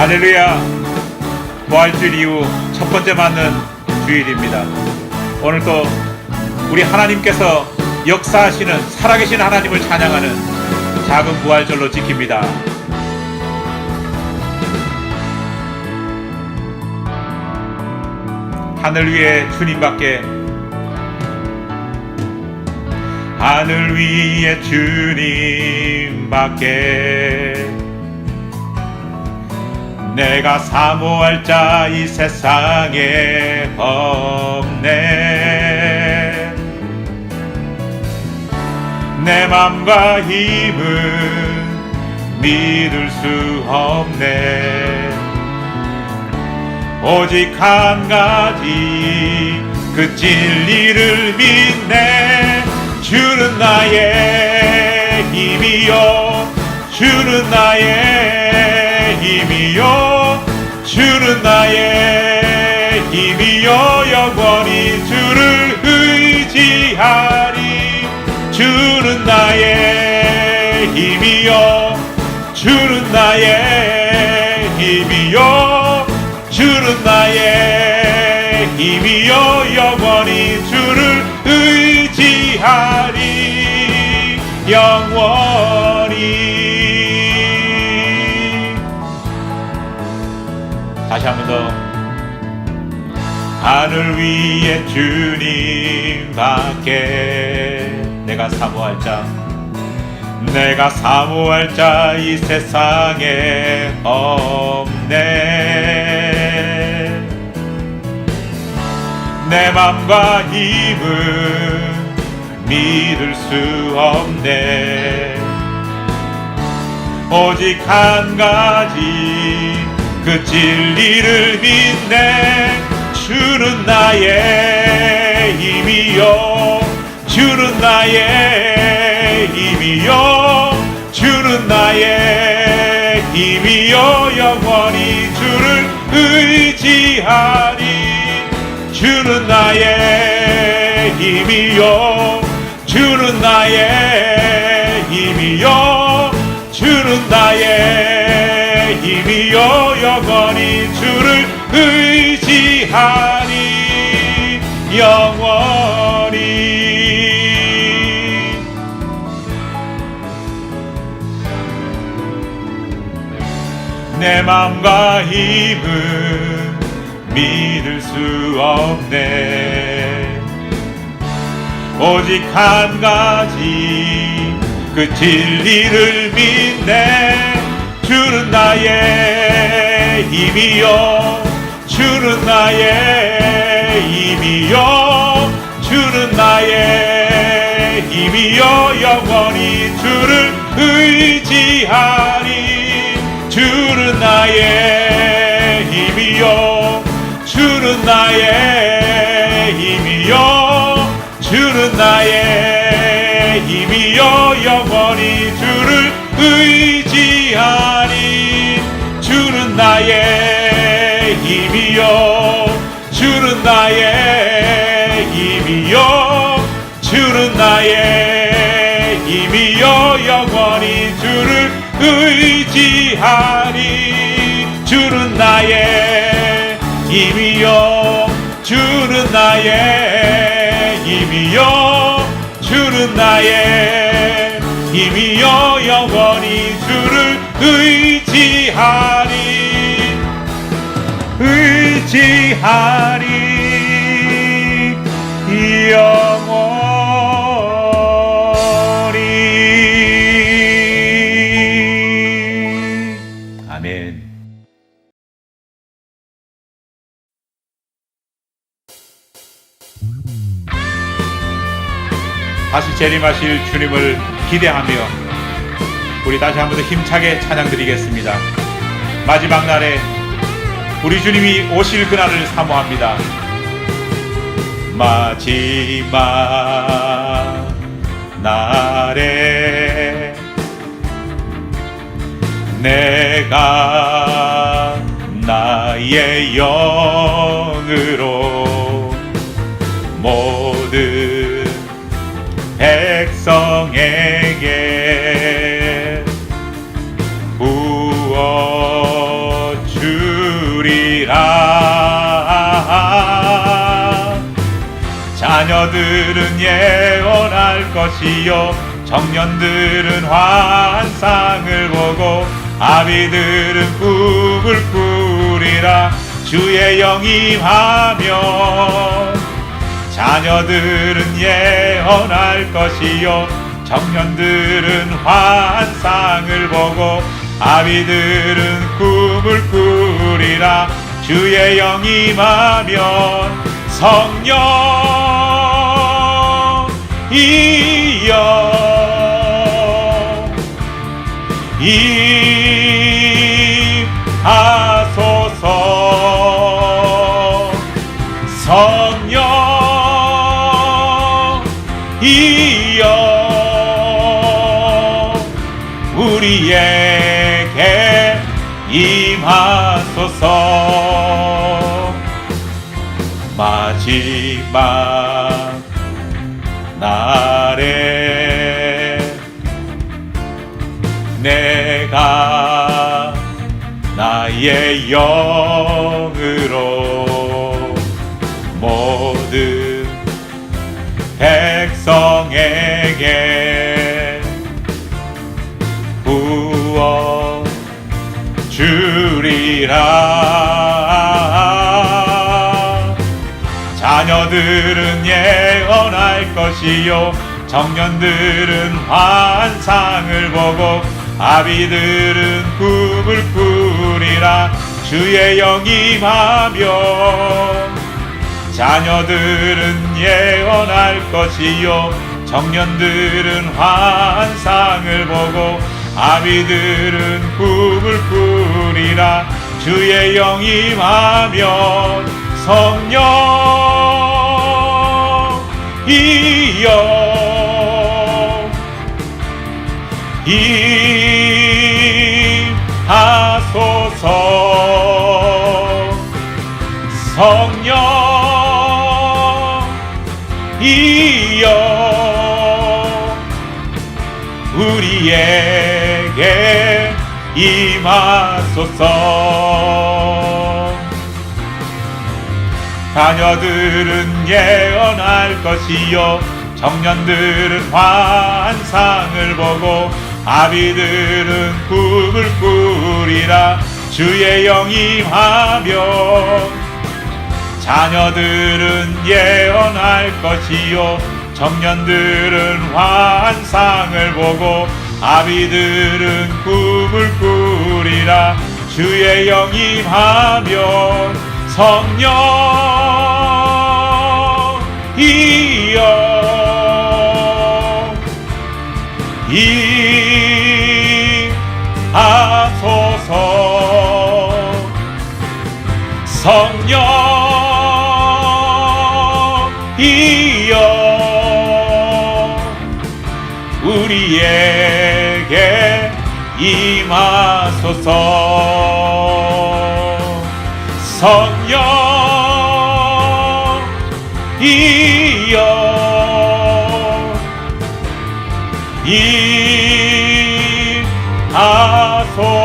할렐루야. 부활주일 이후 첫 번째 맞는 주일입니다. 오늘 또 우리 하나님께서 역사하시는 살아계신 하나님을 찬양하는 작은 부활절로 지킵니다. 하늘 위에 주님밖에, 하늘 위에 주님밖에 내가 사모할 자 이 세상에 없네. 내 맘과 힘은 믿을 수 없네. 오직 한 가지 그 진리를 믿네. 주는 나의 힘이요, 주는 나의 힘이요, 주는 나의 힘이요. 영원히 주를 의지하리. 주는 나의 힘이요, 주는 나의 힘이요, 주는 나의 힘이요. 영원히 주를 의지하리. 영원히. 다시 한 번 더. 하늘 위에 주님밖에 내가 사모할 자, 내가 사모할 자 이 세상에 없네. 내 맘과 힘은 믿을 수 없네. 오직 한 가지 그 진리를 믿네. 주는 나의 힘이요, 주는 나의 힘이요, 주는 나의 힘이요. 영원히 주를 의지하리. 주는 나의 힘이요, 주는 나의 힘이요, 주는 나의 힘이요. 영원히 주를 의지하리. 영원히. 내 맘과 힘은 믿을 수 없네. 오직 한 가지 그 진리를 믿네. 주는 나의 힘이요, 주는 나의 힘이요, 주는 나의 힘이요. 영원히 주를 의지하리. 주는 나의 힘이요, 주는 나의 힘이요, 주는 나의 힘이요. 영원히 주를 의지하리. 주는 나의 힘이요, 주는 나의 힘이요, 주는 나의 힘이요. 영원히 주를 의지하리. 주는 나의 힘이요, 주는 나의 힘이요, 주는 나의 힘이요. 영원히 주를 의지하리. 의지하리. 영원히. 아멘. 다시 재림하실 주님을 기대하며 우리 다시 한 번 더 힘차게 찬양드리겠습니다. 마지막 날에 우리 주님이 오실 그날을 사모합니다. 마지막 날에 내가 나의 영으로 모든 백성에게 부어주리라. 자녀들은 예언할 것이요 청년들은 환상을 보고 아비들은 꿈을 꾸리라. 주의 영이 임하면 자녀들은 예언할 것이요 청년들은 환상을 보고 아비들은 꿈을 꾸리라. 주의 영이 임하면 성령이여 임하소서. 성령이여 우리에게 임하소서. 마지막 날에 내가 나의 영으로 모든 백성에게 부어 주리라. 자녀들은 예언할 것이요 청년들은 환상을 보고 아비들은 꿈을 꾸리라. 주의 영이 임하면 자녀들은 예언할 것이요 청년들은 환상을 보고 아비들은 꿈을 꾸리라. 주의 영이 임하면 성령이여 임하소서. 성령이여 우리에게 임하소서. 자녀들은 예언할 것이요 청년들은 환상을 보고 아비들은 꿈을 꾸리라. 주의 영이 임하면 자녀들은 예언할 것이요 청년들은 환상을 보고 아비들은 꿈을 꾸리라. 주의 영이 임하면 성령이여 임하소서. 성령이여 우리에게 임하소서. 성령이여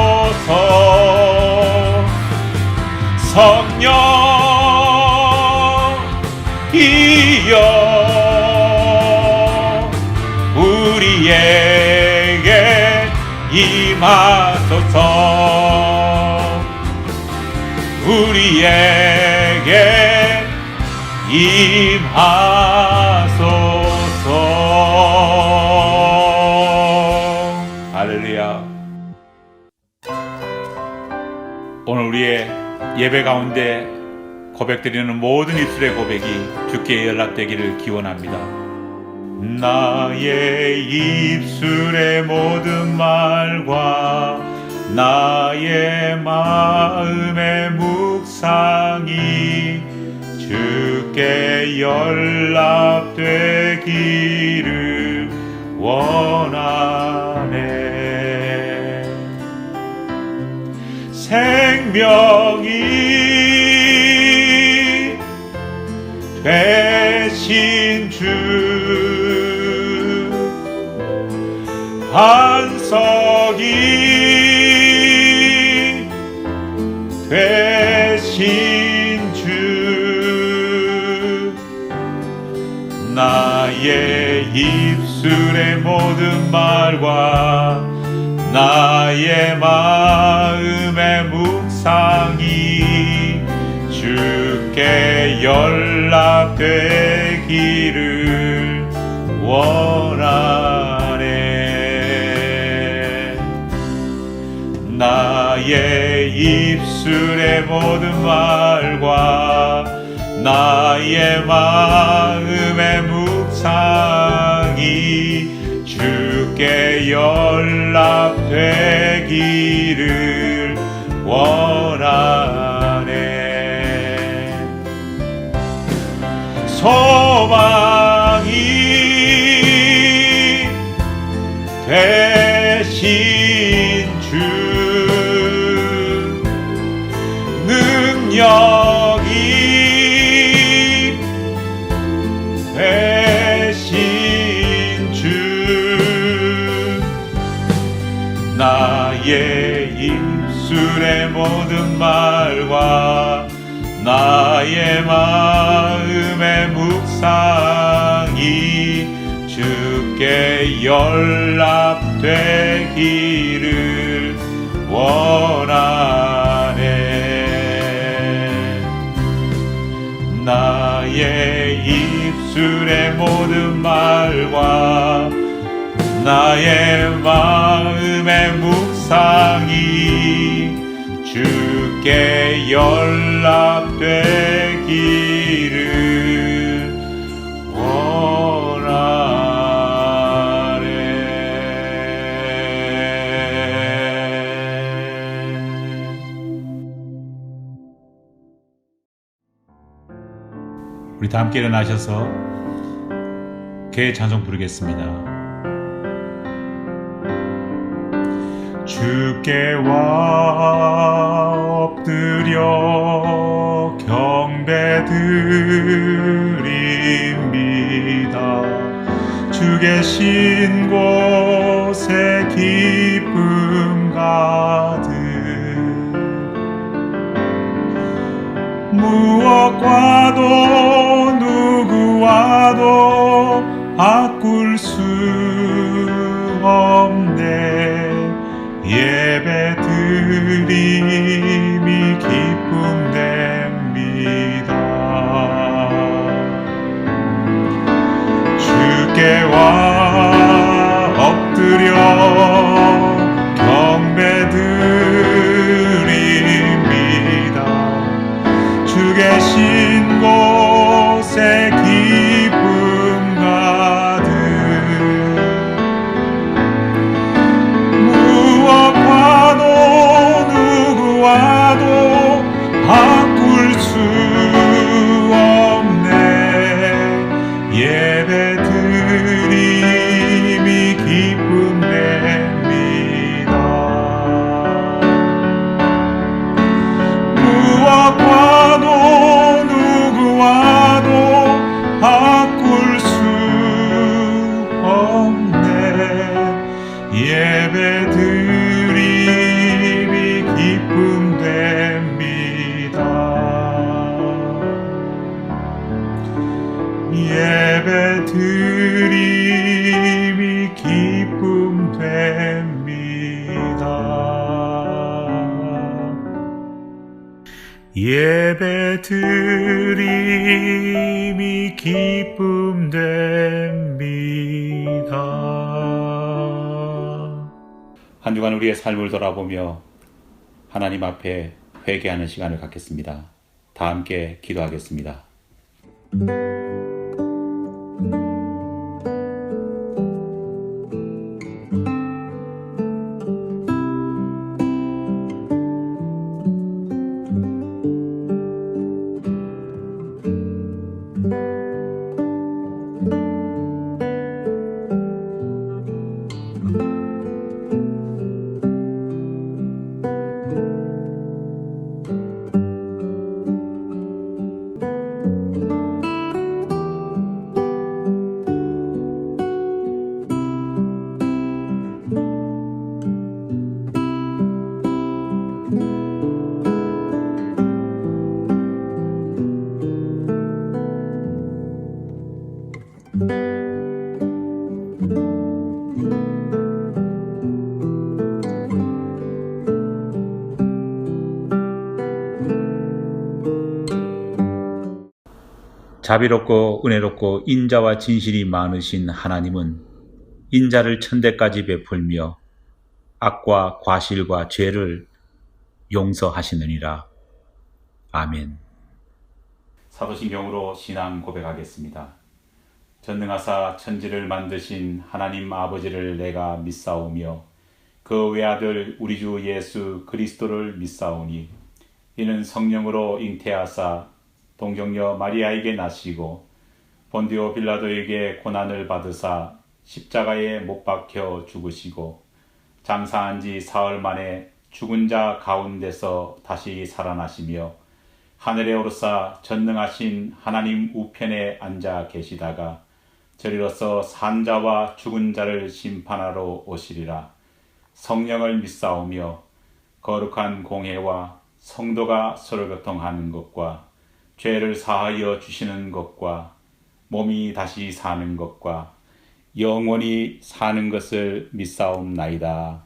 임하소서. 성령이여 우리에게 임하소서. 우리에게 임하소서. 할렐루야. 오늘 우리의 예배 가운데 고백드리는 모든 입술의 고백이 주께 연락되기를 기원합니다. 나의 입술의 모든 말과 나의 마음의 묵상이 주께 연락되기를 원하네. 생명이 되신 주 반석이 되신 주 나의 입술의 모든 말과 나의 마음의 묵상이 주께 연락되기를 원하네. 나의 입술의 모든 말과 나의 마음의 묵상이 주께 연락되기를 원하네. 소망이 되신 주, 능력이 되신 주, 나의 입술의 모든 말과 나의 마음의 묵상이 주께 연락되기를 원하네. 나의 입술의 모든 말과 나의 마음의 묵상이 주께 연락되기를 원하네. 우리 다 함께 일어나셔서 개 찬송 부르겠습니다. 주께와 엎드려 경배드립니다. 주 계신 곳에 기쁨 가득, 무엇과도 누구와도 바꿀 수 없네. 예배 드림이 기쁨 됩니다. 주께와 엎드려 경배드립니다. 주 계신 곳에 기쁨 가득, 누구와도 바꿀 수 없네. 예배 드림이 기쁨 됩니다. 무엇과도 누구와도 바꿀 수 없네. 예배 드림이 기쁨 됩니다. 예배 드림이 기쁨 됩니다. 예배 드림이 기쁨 됩니다. 한 주간 우리의 삶을 돌아보며 하나님 앞에 회개하는 시간을 갖겠습니다. 다 함께 기도하겠습니다. 자비롭고 은혜롭고 인자와 진실이 많으신 하나님은 인자를 천대까지 베풀며 악과 과실과 죄를 용서하시느니라. 아멘. 사도신경으로 신앙 고백하겠습니다. 전능하사 천지를 만드신 하나님 아버지를 내가 믿사오며 그 외아들 우리 주 예수 그리스도를 믿사오니 이는 성령으로 잉태하사 동정녀 마리아에게 나시고 본디오 빌라도에게 고난을 받으사 십자가에 못 박혀 죽으시고 장사한 지 사흘 만에 죽은 자 가운데서 다시 살아나시며 하늘에 오르사 전능하신 하나님 우편에 앉아 계시다가 저리로서 산 자와 죽은 자를 심판하러 오시리라. 성령을 믿사오며 거룩한 공회와 성도가 서로 교통하는 것과 죄를 사하여 주시는 것과 몸이 다시 사는 것과 영원히 사는 것을 믿사옵나이다.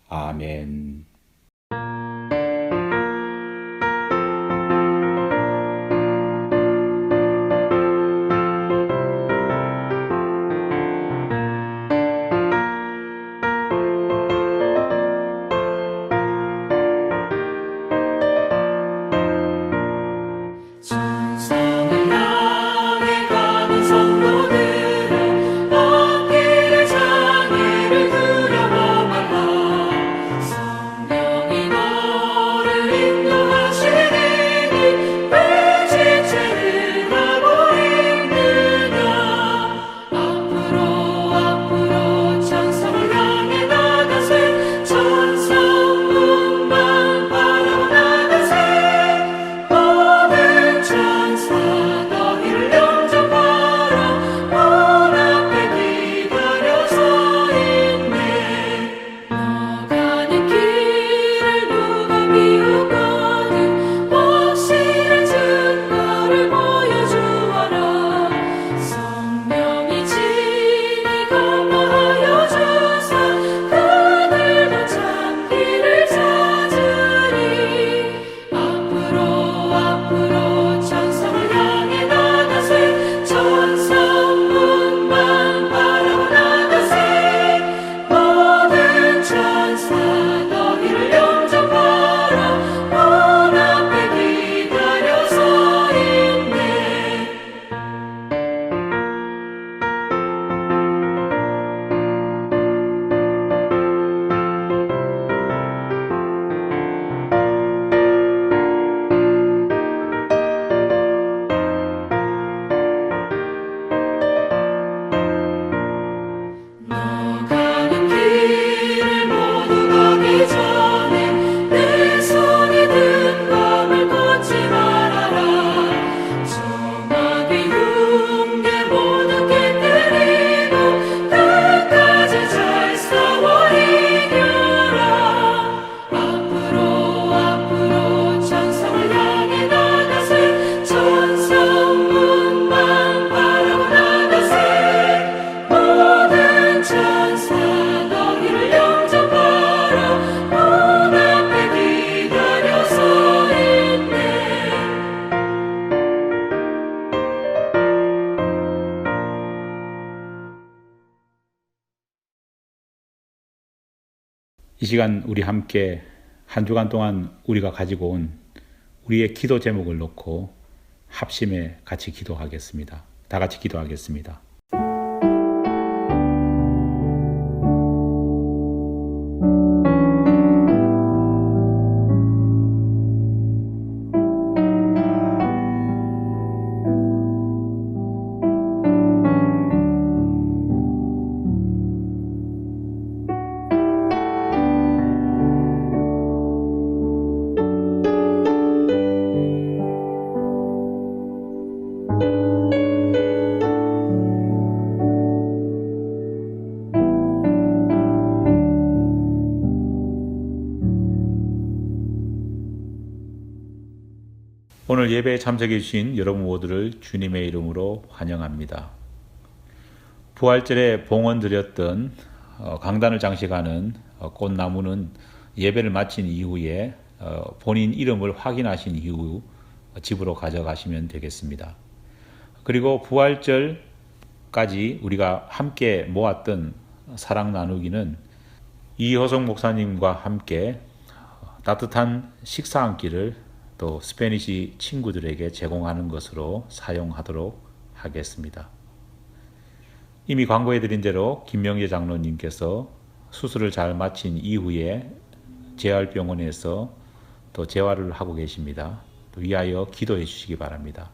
아멘. 이 시간 우리 함께 한 주간 동안 우리가 가지고 온 우리의 기도 제목을 놓고 합심해 같이 기도하겠습니다. 다 같이 기도하겠습니다. 오늘 예배에 참석해 주신 여러분 모두를 주님의 이름으로 환영합니다. 부활절에 봉헌 드렸던 강단을 장식하는 꽃나무는 예배를 마친 이후에 본인 이름을 확인하신 이후 집으로 가져가시면 되겠습니다. 그리고 부활절까지 우리가 함께 모았던 사랑 나누기는 이호성 목사님과 함께 따뜻한 식사 한 끼를 또 스페니시 친구들에게 제공하는 것으로 사용하도록 하겠습니다. 이미 광고해드린 대로 김명재 장로님께서 수술을 잘 마친 이후에 재활병원에서 또 재활을 하고 계십니다. 또 위하여 기도해 주시기 바랍니다.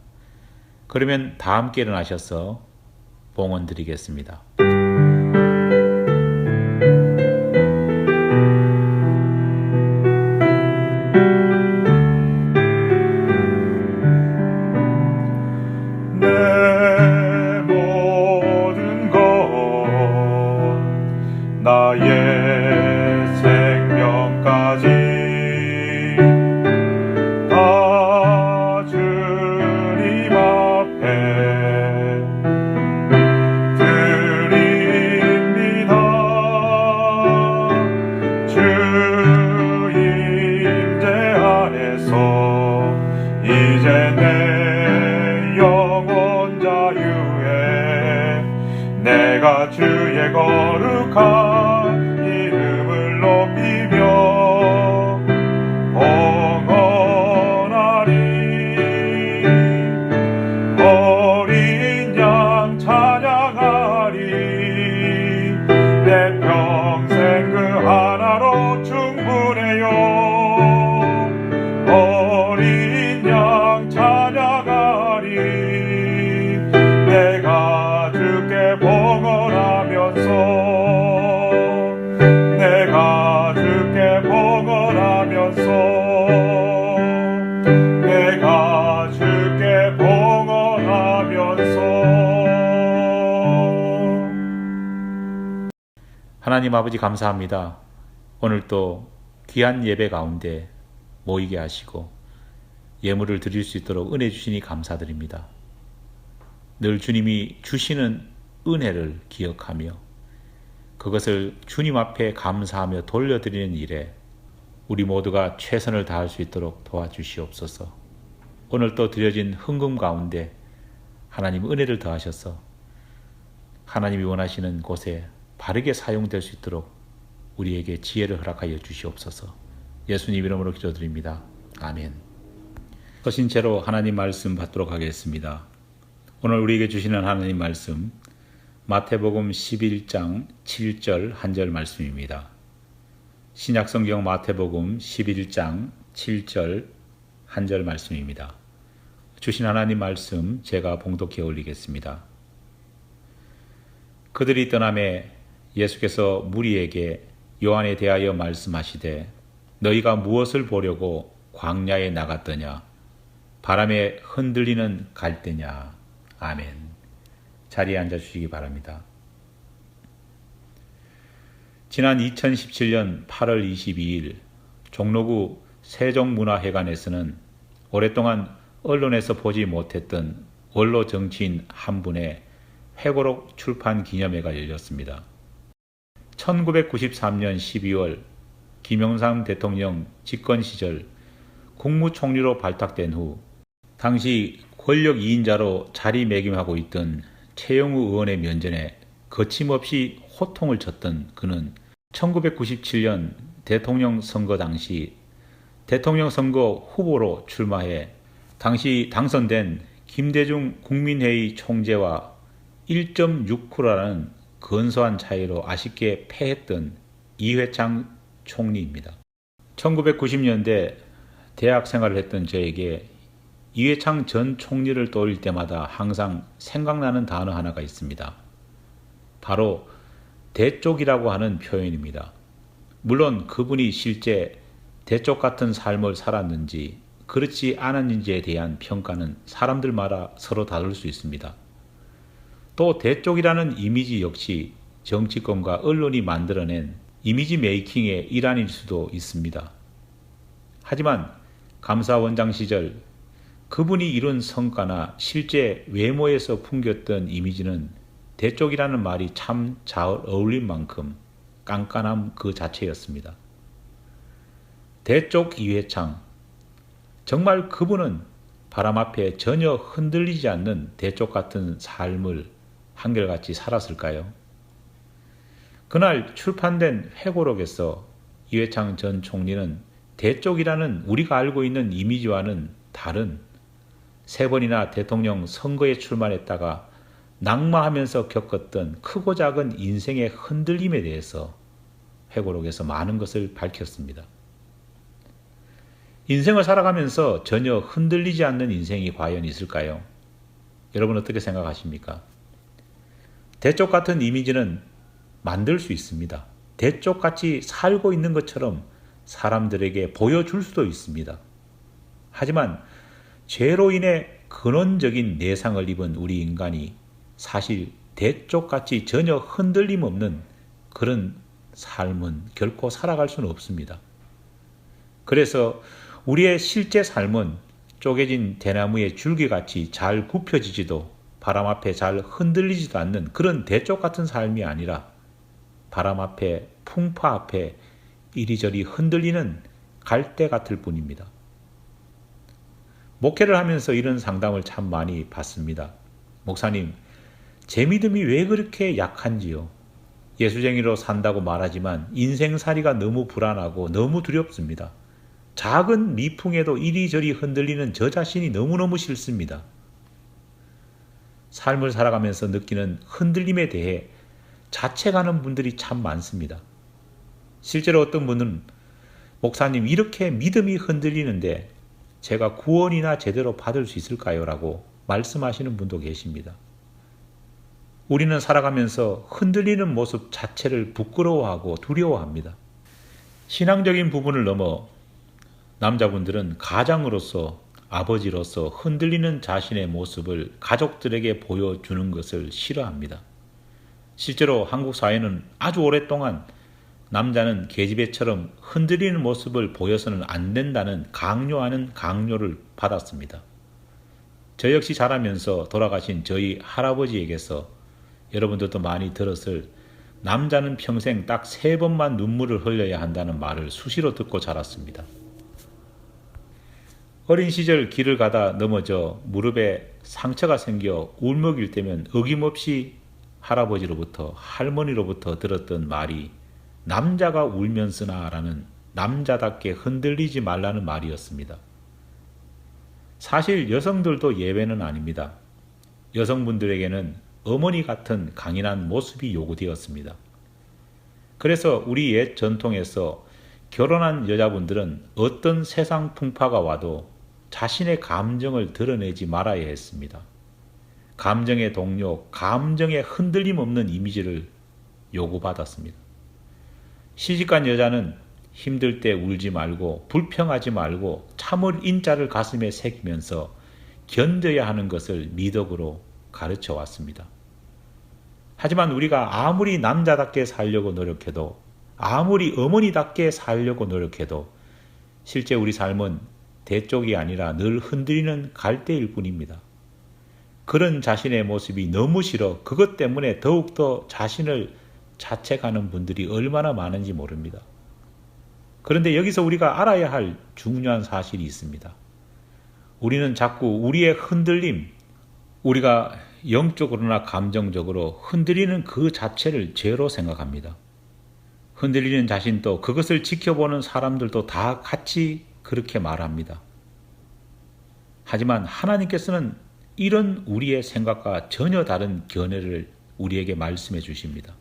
그러면 다 함께 일어나셔서 봉헌 드리겠습니다. 나의 생명까지 다 주님 앞에 드립니다. 주 임재 안에서 이제 내 영혼 자유에 내가 주의 거룩한 이름을 높이며 봉헌하리. 어린 양 찬양하리. 내 평생 그 하나로 충분해요. 어린 양 찬양하리. 내가 주께 봉헌하면서 내가 주께 봉헌하면서 하나님 아버지 감사합니다. 오늘 또 귀한 예배 가운데 모이게 하시고 예물을 드릴 수 있도록 은혜 주시니 감사드립니다. 늘 주님이 주시는 은혜를 기억하며 그것을 주님 앞에 감사하며 돌려드리는 일에 우리 모두가 최선을 다할 수 있도록 도와주시옵소서. 오늘 또 드려진 헌금 가운데 하나님 은혜를 더하셔서 하나님이 원하시는 곳에 바르게 사용될 수 있도록 우리에게 지혜를 허락하여 주시옵소서. 예수님 이름으로 기도드립니다. 아멘. 서신 채로 하나님 말씀 받도록 하겠습니다. 오늘 우리에게 주시는 하나님 말씀 마태복음 11장 7절 한 절 말씀입니다. 신약성경 마태복음 11장 7절 한 절 말씀입니다. 주신 하나님 말씀 제가 봉독해 올리겠습니다. 그들이 떠나매 예수께서 무리에게 요한에 대하여 말씀하시되 너희가 무엇을 보려고 광야에 나갔더냐? 바람에 흔들리는 갈대냐? 아멘. 자리에 앉아주시기 바랍니다. 지난 2017년 8월 22일 종로구 세종문화회관에서는 오랫동안 언론에서 보지 못했던 원로 정치인 한 분의 회고록 출판 기념회가 열렸습니다. 1993년 12월 김영삼 대통령 집권 시절 국무총리로 발탁된 후 당시 권력 2인자로 자리매김하고 있던 최영우 의원의 면전에 거침없이 호통을 쳤던 그는 1997년 대통령 선거 당시 대통령 선거 후보로 출마해 당시 당선된 김대중 국민회의 총재와 1.6%라는 근소한 차이로 아쉽게 패했던 이회창 총리입니다. 1990년대 대학 생활을 했던 저에게 이회창 전 총리를 떠올릴 때마다 항상 생각나는 단어 하나가 있습니다. 바로 대쪽이라고 하는 표현입니다. 물론 그분이 실제 대쪽 같은 삶을 살았는지 그렇지 않았는지에 대한 평가는 사람들마다 서로 다를 수 있습니다. 또 대쪽이라는 이미지 역시 정치권과 언론이 만들어낸 이미지 메이킹의 일환일 수도 있습니다. 하지만 감사원장 시절 그분이 이룬 성과나 실제 외모에서 풍겼던 이미지는 대쪽이라는 말이 참 잘 어울릴 만큼 깐깐함 그 자체였습니다. 대쪽 이회창, 정말 그분은 바람 앞에 전혀 흔들리지 않는 대쪽 같은 삶을 한결같이 살았을까요? 그날 출판된 회고록에서 이회창 전 총리는 대쪽이라는 우리가 알고 있는 이미지와는 다른 3번이나 대통령 선거에 출마했다가 낙마하면서 겪었던 크고 작은 인생의 흔들림에 대해서 회고록에서 많은 것을 밝혔습니다. 인생을 살아가면서 전혀 흔들리지 않는 인생이 과연 있을까요? 여러분 어떻게 생각하십니까? 대쪽 같은 이미지는 만들 수 있습니다. 대쪽같이 살고 있는 것처럼 사람들에게 보여줄 수도 있습니다. 하지만 죄로 인해 근원적인 내상을 입은 우리 인간이 사실 대쪽같이 전혀 흔들림 없는 그런 삶은 결코 살아갈 수는 없습니다. 그래서 우리의 실제 삶은 쪼개진 대나무의 줄기같이 잘 굽혀지지도 바람 앞에 잘 흔들리지도 않는 그런 대쪽 같은 삶이 아니라 바람 앞에 풍파 앞에 이리저리 흔들리는 갈대 같을 뿐입니다. 목회를 하면서 이런 상담을 참 많이 받습니다. 목사님, 제 믿음이 왜 그렇게 약한지요? 예수쟁이로 산다고 말하지만 인생살이가 너무 불안하고 너무 두렵습니다. 작은 미풍에도 이리저리 흔들리는 저 자신이 너무너무 싫습니다. 삶을 살아가면서 느끼는 흔들림에 대해 자책하는 분들이 참 많습니다. 실제로 어떤 분은 목사님 이렇게 믿음이 흔들리는데 제가 구원이나 제대로 받을 수 있을까요? 라고 말씀하시는 분도 계십니다. 우리는 살아가면서 흔들리는 모습 자체를 부끄러워하고 두려워합니다. 신앙적인 부분을 넘어 남자분들은 가장으로서 아버지로서 흔들리는 자신의 모습을 가족들에게 보여주는 것을 싫어합니다. 실제로 한국 사회는 아주 오랫동안 남자는 계집애처럼 흔들리는 모습을 보여서는 안 된다는 강요하는 강요를 받았습니다. 저 역시 자라면서 돌아가신 저희 할아버지에게서 여러분들도 많이 들었을 남자는 평생 딱 3번만 눈물을 흘려야 한다는 말을 수시로 듣고 자랐습니다. 어린 시절 길을 가다 넘어져 무릎에 상처가 생겨 울먹일 때면 어김없이 할아버지로부터 할머니로부터 들었던 말이 남자가 울면 쓰나 라는 남자답게 흔들리지 말라는 말이었습니다. 사실 여성들도 예외는 아닙니다. 여성분들에게는 어머니 같은 강인한 모습이 요구되었습니다. 그래서 우리 옛 전통에서 결혼한 여자분들은 어떤 세상 풍파가 와도 자신의 감정을 드러내지 말아야 했습니다. 감정의 동료, 감정의 흔들림 없는 이미지를 요구받았습니다. 시집간 여자는 힘들 때 울지 말고 불평하지 말고 참을 인자를 가슴에 새기면서 견뎌야 하는 것을 미덕으로 가르쳐 왔습니다. 하지만 우리가 아무리 남자답게 살려고 노력해도 아무리 어머니답게 살려고 노력해도 실제 우리 삶은 대쪽이 아니라 늘 흔들리는 갈대일 뿐입니다. 그런 자신의 모습이 너무 싫어 그것 때문에 더욱더 자신을 자책하는 분들이 얼마나 많은지 모릅니다. 그런데 여기서 우리가 알아야 할 중요한 사실이 있습니다. 우리는 자꾸 우리의 흔들림, 우리가 영적으로나 감정적으로 흔들리는 그 자체를 죄로 생각합니다. 흔들리는 자신도 그것을 지켜보는 사람들도 다 같이 그렇게 말합니다. 하지만 하나님께서는 이런 우리의 생각과 전혀 다른 견해를 우리에게 말씀해 주십니다.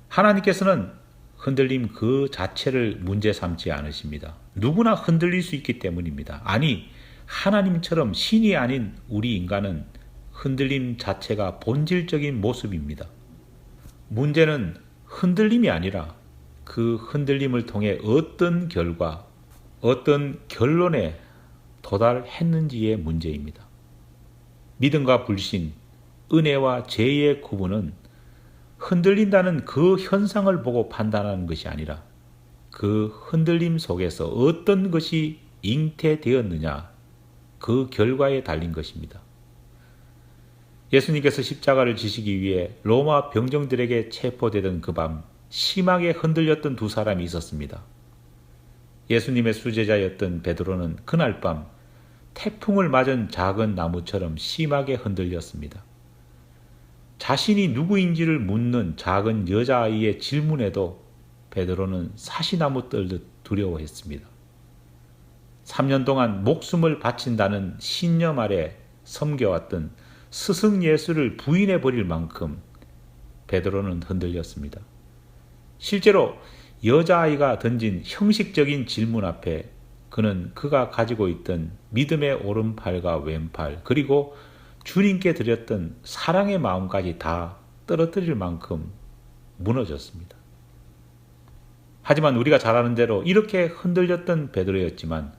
하나님께서는 흔들림 그 자체를 문제 삼지 않으십니다. 누구나 흔들릴 수 있기 때문입니다. 아니, 하나님처럼 신이 아닌 우리 인간은 흔들림 자체가 본질적인 모습입니다. 문제는 흔들림이 아니라 그 흔들림을 통해 어떤 결과, 어떤 결론에 도달했는지의 문제입니다. 믿음과 불신, 은혜와 죄의 구분은 흔들린다는 그 현상을 보고 판단하는 것이 아니라 그 흔들림 속에서 어떤 것이 잉태되었느냐, 그 결과에 달린 것입니다. 예수님께서 십자가를 지시기 위해 로마 병정들에게 체포되던 그 밤 심하게 흔들렸던 2사람이 있었습니다. 예수님의 수제자였던 베드로는 그날 밤 태풍을 맞은 작은 나무처럼 심하게 흔들렸습니다. 자신이 누구인지를 묻는 작은 여자아이의 질문에도 베드로는 사시나무 떨듯 두려워했습니다. 3년 동안 목숨을 바친다는 신념 아래 섬겨왔던 스승 예수를 부인해버릴 만큼 베드로는 흔들렸습니다. 실제로 여자아이가 던진 형식적인 질문 앞에 그는 그가 가지고 있던 믿음의 오른팔과 왼팔 그리고 주님께 드렸던 사랑의 마음까지 다 떨어뜨릴 만큼 무너졌습니다. 하지만 우리가 잘 아는 대로 이렇게 흔들렸던 베드로였지만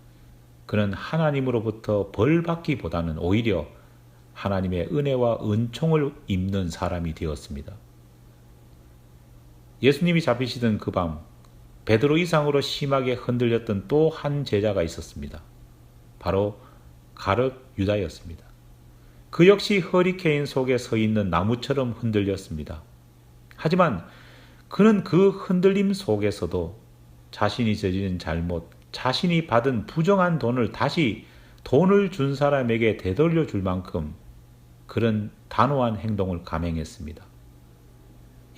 그는 하나님으로부터 벌받기보다는 오히려 하나님의 은혜와 은총을 입는 사람이 되었습니다. 예수님이 잡히시던 그 밤 베드로 이상으로 심하게 흔들렸던 또 한 제자가 있었습니다. 바로 가룟 유다였습니다. 그 역시 허리케인 속에 서 있는 나무처럼 흔들렸습니다. 하지만 그는 그 흔들림 속에서도 자신이 저지른 잘못, 자신이 받은 부정한 돈을 다시 돈을 준 사람에게 되돌려 줄 만큼 그런 단호한 행동을 감행했습니다.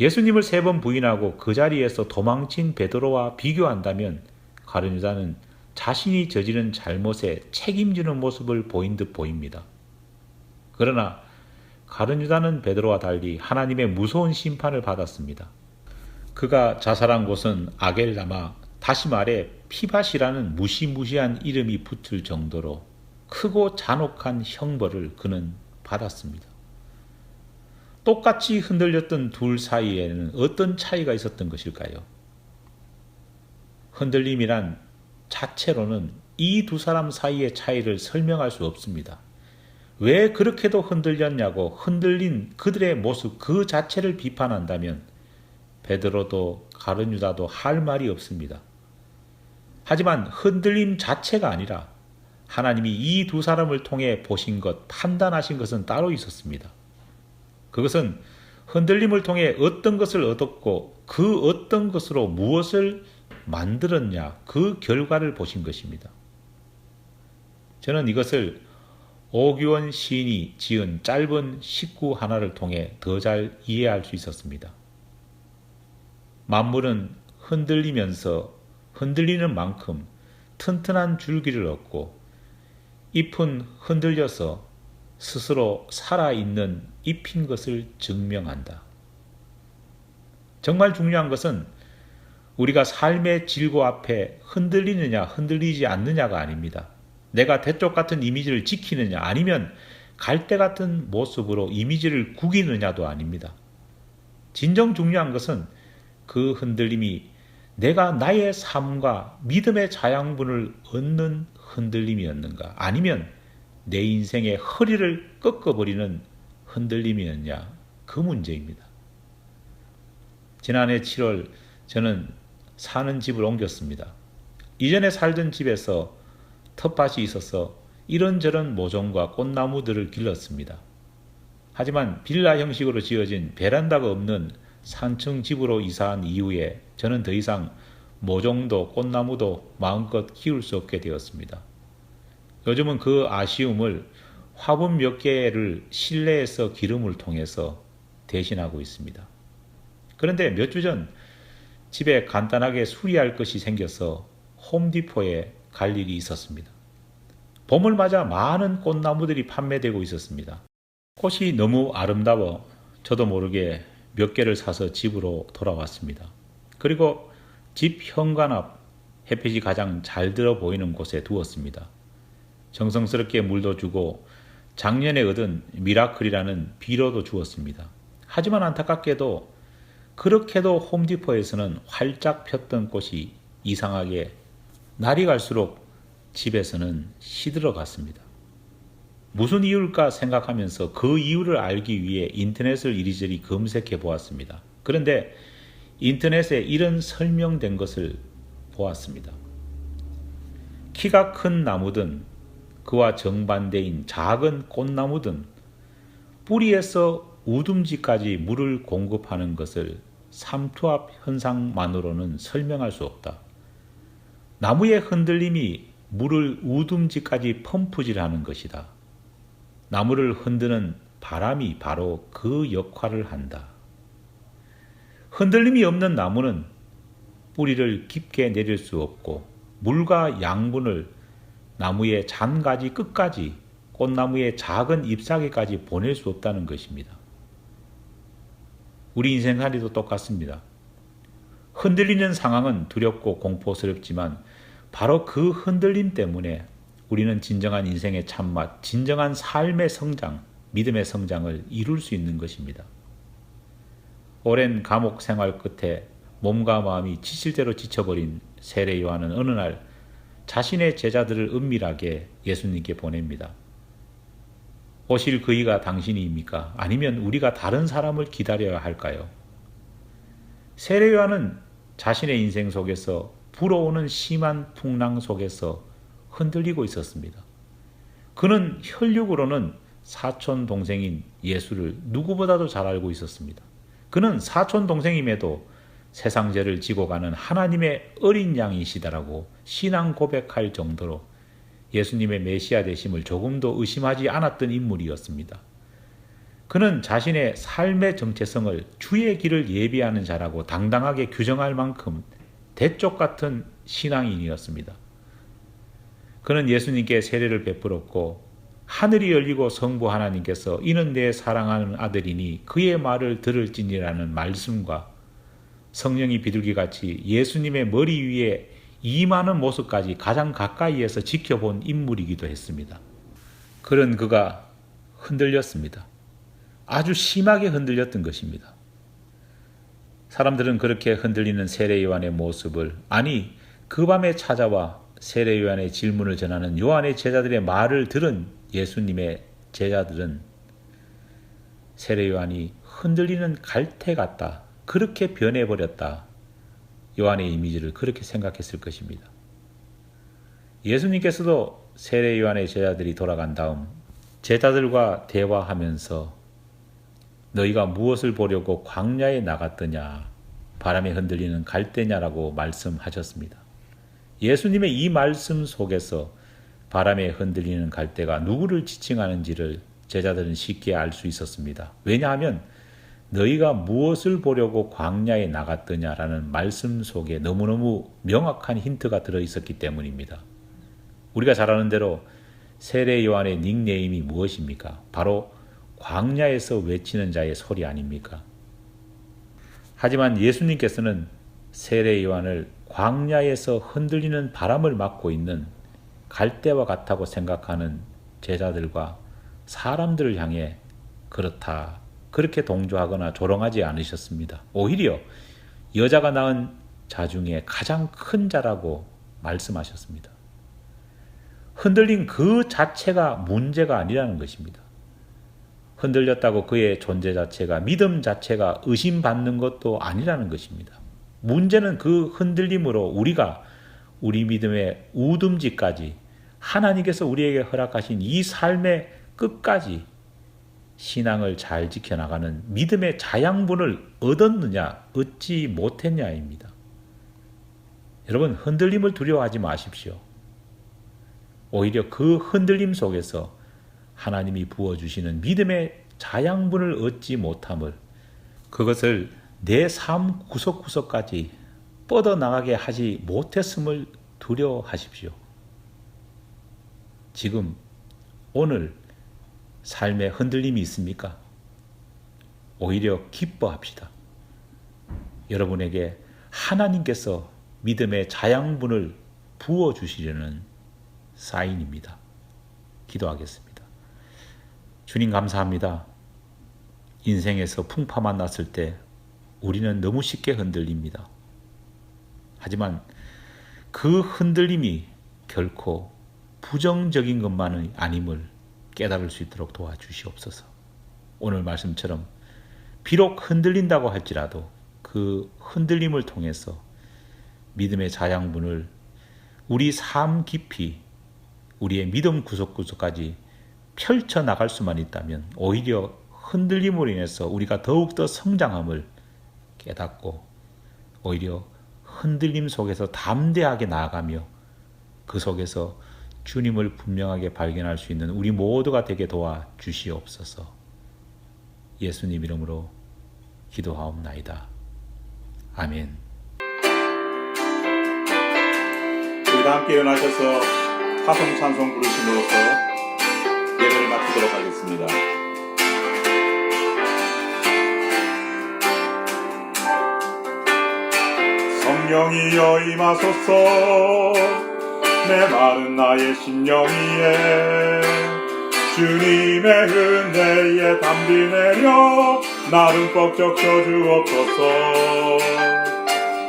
예수님을 3번 부인하고 그 자리에서 도망친 베드로와 비교한다면 가룟 유다는 자신이 저지른 잘못에 책임지는 모습을 보인 듯 보입니다. 그러나 가룟 유다는 베드로와 달리 하나님의 무서운 심판을 받았습니다. 그가 자살한 곳은 아겔라마, 다시 말해 피밭이라는 무시무시한 이름이 붙을 정도로 크고 잔혹한 형벌을 그는 받았습니다. 똑같이 흔들렸던 둘 사이에는 어떤 차이가 있었던 것일까요? 흔들림이란 자체로는 이 두 사람 사이의 차이를 설명할 수 없습니다. 왜 그렇게도 흔들렸냐고 흔들린 그들의 모습 그 자체를 비판한다면 베드로도 가룟 유다도 할 말이 없습니다. 하지만 흔들림 자체가 아니라 하나님이 이 두 사람을 통해 보신 것, 판단하신 것은 따로 있었습니다. 그것은 흔들림을 통해 어떤 것을 얻었고 그 어떤 것으로 무엇을 만들었냐 그 결과를 보신 것입니다. 저는 이것을 오규원 시인이 지은 짧은 식구 하나를 통해 더 잘 이해할 수 있었습니다. 만물은 흔들리면서 흔들리는 만큼 튼튼한 줄기를 얻고 잎은 흔들려서 스스로 살아있는 잎인 것을 증명한다. 정말 중요한 것은 우리가 삶의 질고 앞에 흔들리느냐 흔들리지 않느냐가 아닙니다. 내가 대쪽 같은 이미지를 지키느냐 아니면 갈대 같은 모습으로 이미지를 구기느냐도 아닙니다. 진정 중요한 것은 그 흔들림이 내가 나의 삶과 믿음의 자양분을 얻는 흔들림이었는가 아니면 내 인생의 허리를 꺾어버리는 흔들림이었냐 그 문제입니다. 지난해 7월 저는 사는 집을 옮겼습니다. 이전에 살던 집에서 텃밭이 있어서 이런저런 모종과 꽃나무들을 길렀습니다. 하지만 빌라 형식으로 지어진 베란다가 없는 산층 집으로 이사한 이후에 저는 더 이상 모종도 꽃나무도 마음껏 키울 수 없게 되었습니다. 요즘은 그 아쉬움을 화분 몇 개를 실내에서 기름을 통해서 대신하고 있습니다. 그런데 몇 주 전 집에 간단하게 수리할 것이 생겨서 홈디포에 갈 일이 있었습니다. 봄을 맞아 많은 꽃나무들이 판매되고 있었습니다. 꽃이 너무 아름다워 저도 모르게 몇 개를 사서 집으로 돌아왔습니다. 그리고 집 현관 앞 햇빛이 가장 잘 들어 보이는 곳에 두었습니다. 정성스럽게 물도 주고 작년에 얻은 미라클이라는 비료도 주었습니다. 하지만 안타깝게도 그렇게도 홈디포에서는 활짝 폈던 꽃이 이상하게 날이 갈수록 집에서는 시들어 갔습니다. 무슨 이유일까 생각하면서 그 이유를 알기 위해 인터넷을 이리저리 검색해 보았습니다. 그런데 인터넷에 이런 설명된 것을 보았습니다. 키가 큰 나무든 그와 정반대인 작은 꽃나무든 뿌리에서 우둠지까지 물을 공급하는 것을 삼투압 현상만으로는 설명할 수 없다. 나무의 흔들림이 물을 우듬지까지 펌프질하는 것이다. 나무를 흔드는 바람이 바로 그 역할을 한다. 흔들림이 없는 나무는 뿌리를 깊게 내릴 수 없고 물과 양분을 나무의 잔가지 끝까지 꽃나무의 작은 잎사귀까지 보낼 수 없다는 것입니다. 우리 인생살이도 똑같습니다. 흔들리는 상황은 두렵고 공포스럽지만 바로 그 흔들림 때문에 우리는 진정한 인생의 참맛, 진정한 삶의 성장, 믿음의 성장을 이룰 수 있는 것입니다. 오랜 감옥 생활 끝에 몸과 마음이 지칠 대로 지쳐버린 세례 요한은 어느 날 자신의 제자들을 은밀하게 예수님께 보냅니다. 오실 그이가 당신이입니까? 아니면 우리가 다른 사람을 기다려야 할까요? 세례 요한은 자신의 인생 속에서 불어오는 심한 풍랑 속에서 흔들리고 있었습니다. 그는 혈육으로는 사촌 동생인 예수를 누구보다도 잘 알고 있었습니다. 그는 사촌 동생임에도 세상 죄를 지고 가는 하나님의 어린 양이시다라고 신앙 고백할 정도로 예수님의 메시아 되심을 조금도 의심하지 않았던 인물이었습니다. 그는 자신의 삶의 정체성을 주의 길을 예비하는 자라고 당당하게 규정할 만큼 대쪽 같은 신앙인이었습니다. 그는 예수님께 세례를 베풀었고 하늘이 열리고 성부 하나님께서 이는 내 사랑하는 아들이니 그의 말을 들을지니라는 말씀과 성령이 비둘기같이 예수님의 머리 위에 임하는 모습까지 가장 가까이에서 지켜본 인물이기도 했습니다. 그런 그가 흔들렸습니다. 아주 심하게 흔들렸던 것입니다. 사람들은 그렇게 흔들리는 세례 요한의 모습을, 아니 그 밤에 찾아와 세례 요한의 질문을 전하는 요한의 제자들의 말을 들은 예수님의 제자들은 세례 요한이 흔들리는 갈대 같다, 그렇게 변해버렸다, 요한의 이미지를 그렇게 생각했을 것입니다. 예수님께서도 세례 요한의 제자들이 돌아간 다음 제자들과 대화하면서 너희가 무엇을 보려고 광야에 나갔더냐, 바람에 흔들리는 갈대냐라고 말씀하셨습니다. 예수님의 이 말씀 속에서 바람에 흔들리는 갈대가 누구를 지칭하는지를 제자들은 쉽게 알 수 있었습니다. 왜냐하면 너희가 무엇을 보려고 광야에 나갔더냐라는 말씀 속에 너무너무 명확한 힌트가 들어있었기 때문입니다. 우리가 잘 아는 대로 세례 요한의 닉네임이 무엇입니까? 바로 광야에서 외치는 자의 소리 아닙니까? 하지만 예수님께서는 세례 요한을 광야에서 흔들리는 바람을 막고 있는 갈대와 같다고 생각하는 제자들과 사람들을 향해 그렇다, 그렇게 동조하거나 조롱하지 않으셨습니다. 오히려 여자가 낳은 자 중에 가장 큰 자라고 말씀하셨습니다. 흔들린 그 자체가 문제가 아니라는 것입니다. 흔들렸다고 그의 존재 자체가, 믿음 자체가 의심받는 것도 아니라는 것입니다. 문제는 그 흔들림으로 우리가 우리 믿음의 우듬지까지 하나님께서 우리에게 허락하신 이 삶의 끝까지 신앙을 잘 지켜나가는 믿음의 자양분을 얻었느냐, 얻지 못했냐입니다. 여러분, 흔들림을 두려워하지 마십시오. 오히려 그 흔들림 속에서 하나님이 부어주시는 믿음의 자양분을 얻지 못함을, 그것을 내 삶 구석구석까지 뻗어나가게 하지 못했음을 두려워하십시오. 지금 오늘 삶에 흔들림이 있습니까? 오히려 기뻐합시다. 여러분에게 하나님께서 믿음의 자양분을 부어주시려는 사인입니다. 기도하겠습니다. 주님 감사합니다. 인생에서 풍파 만났을 때 우리는 너무 쉽게 흔들립니다. 하지만 그 흔들림이 결코 부정적인 것만은 아님을 깨달을 수 있도록 도와주시옵소서. 오늘 말씀처럼 비록 흔들린다고 할지라도 그 흔들림을 통해서 믿음의 자양분을 우리 삶 깊이, 우리의 믿음 구석구석까지 펼쳐나갈 수만 있다면 오히려 흔들림으로 인해서 우리가 더욱더 성장함을 깨닫고 오히려 흔들림 속에서 담대하게 나아가며 그 속에서 주님을 분명하게 발견할 수 있는 우리 모두가 되게 도와 주시옵소서. 예수님 이름으로 기도하옵나이다. 아멘. 우리 다 함께 일어나셔서 화성 찬송 부르심으로써 예배를 마치도록 하겠습니다. 성령이여 임하소서 내 마른 나의 심령 위에 주님의 은혜에 담비 내려 나를 뻑 적셔 주옵소서.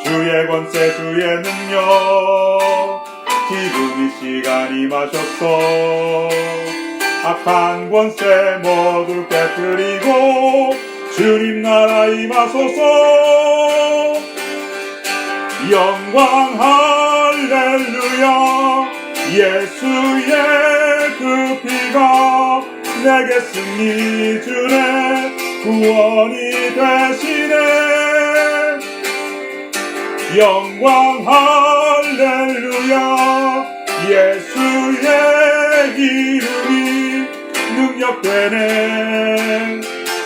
주의 권세 주의 능력 지금 이 시간 임하셨소. 악한 권세 모두 깨뜨리고 주님 나라 임하소서. 영광 할렐루야 예수의 그 피가 내게 승리 주네 구원이 되시네. 영광 할렐루야 예수의 이름이 능력되네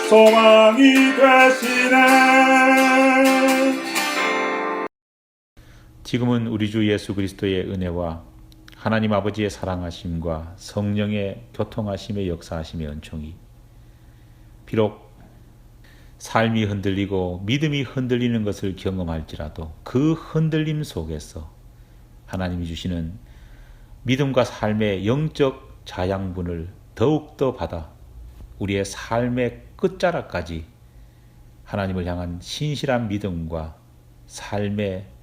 소망이 되시네. 지금은 우리 주 예수 그리스도의 은혜와 하나님 아버지의 사랑하심과 성령의 교통하심의 역사하심의 은총이 비록 삶이 흔들리고 믿음이 흔들리는 것을 경험할지라도 그 흔들림 속에서 하나님이 주시는 믿음과 삶의 영적 자양분을 더욱더 받아 우리의 삶의 끝자락까지 하나님을 향한 신실한 믿음과 삶의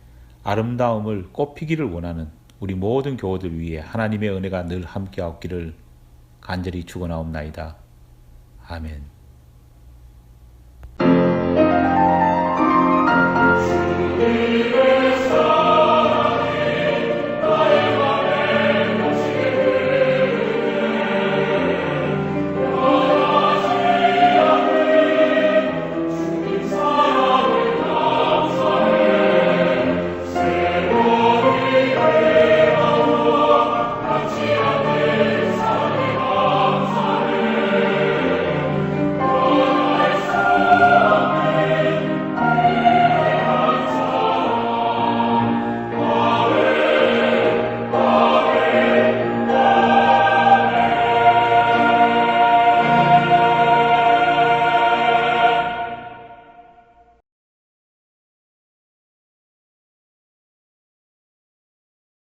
아름다움을 꽃피기를 원하는 우리 모든 교우들 위해 하나님의 은혜가 늘 함께하옵기를 간절히 축원하옵나이다. 아멘.